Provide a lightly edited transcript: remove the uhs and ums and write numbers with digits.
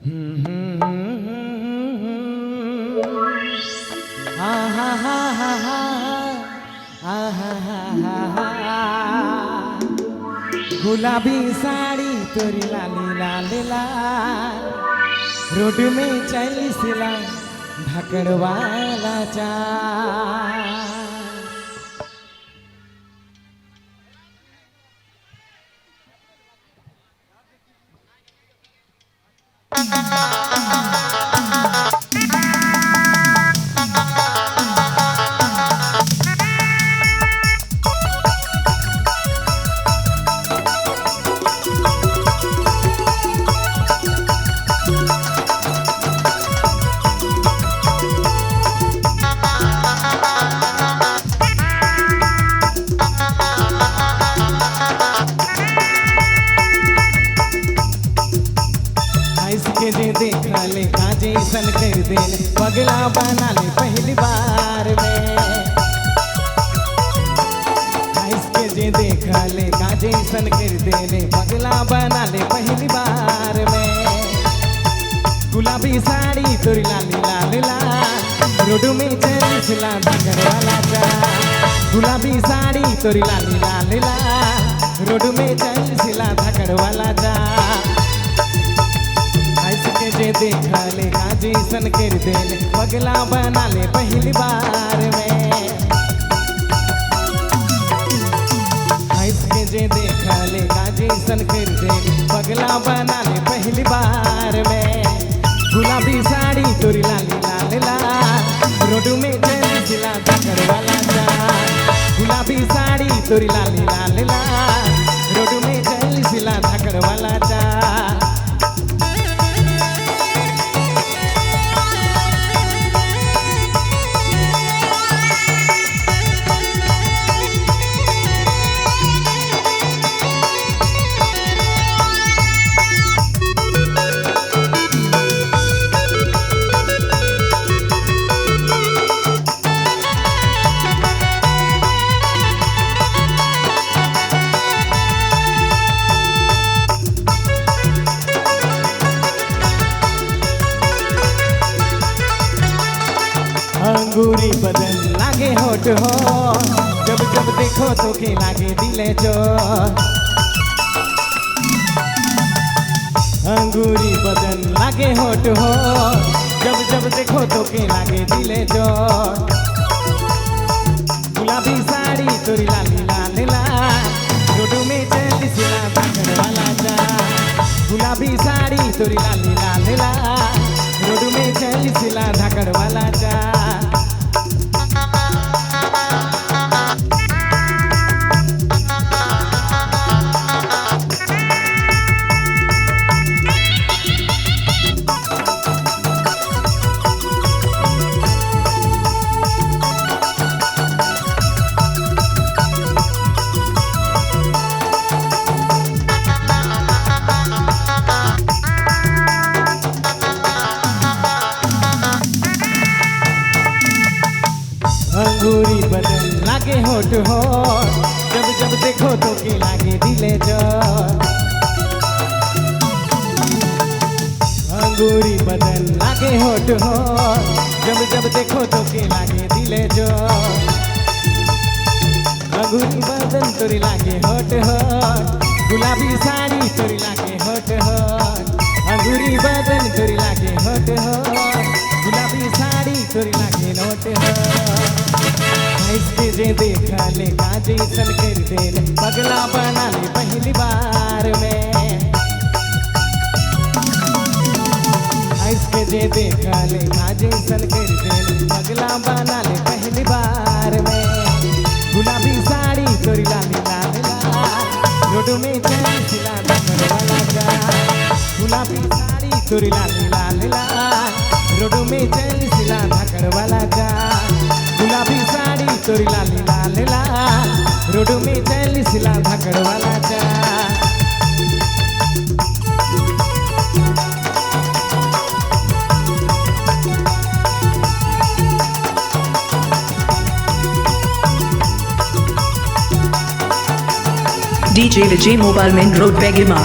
गुलाबी साड़ी तोरी लाली लाल लाल, रोड में चली सिला धकड़ वाला चाल। जे देखा ले काजे सन कर दे पगला बना ले पहली बार में। इसके जे देखा ले काजे सन कर दे पगला बना ले पहली बार में। गुलाबी साड़ी तोरी लाली लाल लाल, रोड में चली सिला धकड़ वाला चाल। गुलाबी साड़ी तोरी लाली लाल लाल, रोड में चली सिला धकड़ वाला चाल। जे देखा ले काजे सन कर दे पगला बना ले पहली बार में। इसके जे देखा ले काजे सन कर दे पगला बना ले पहली बार में। गुलाबी साड़ी तोरी लाली लाल लाल, रोड में चली सिला धकड़ वाला चाल। गुलाबी साड़ी तोरी लाली लाल लाल, रोड में चली सिला धकड़ वाला चाल। अंगूरी बदन लागे होठ हो, जब जब देखो तो के लागे दिले चोर। अंगूरी बदन लागे होठ हो, जब जब देखो तो के लागे दिले चोर। गुलाबी साड़ी तोरी लाली लाल लाल, रोड में चली सिला धकड़ वाला चाल। गुलाबी साड़ी तोरी लाली लाल लाल, रोड में चली सिला धकड़ वाला चाल। अंगूरी बदन लागे होठ हो, जब जब देखो तो के लागे दिले चोर। अंगूरी बदन लागे होठ हो, जब जब देखो तो के लागे दिले चोर। अंगूरी बदन तोरी लागे होठ हो, गुलाबी साड़ी तोरी लागे होठ हो। अंगूरी बदन तोरी लागे होठ हो, गुलाबी साड़ी तोरी लागे होठ हो। इसके जे देखा ले काजे सन कर दे पगला बना ले पहली बार में। इसके जे देखा ले काजे सन कर दे पगला बना ले पहली बार में। गुलाबी साड़ी तोरी लाली लाल लाल, रोड में चली सिला धकड़ वाला चाल। गुलाबी साड़ी तोरी लाली लाल लाल, रोड में चली सिला धकड़ वाला चाल। गुलाबी साड़ी तोरी लाली लाल लाल, रोड में चली सिला धकड़ वाला चाल। DJ Vijay Mobile Main Road Begima.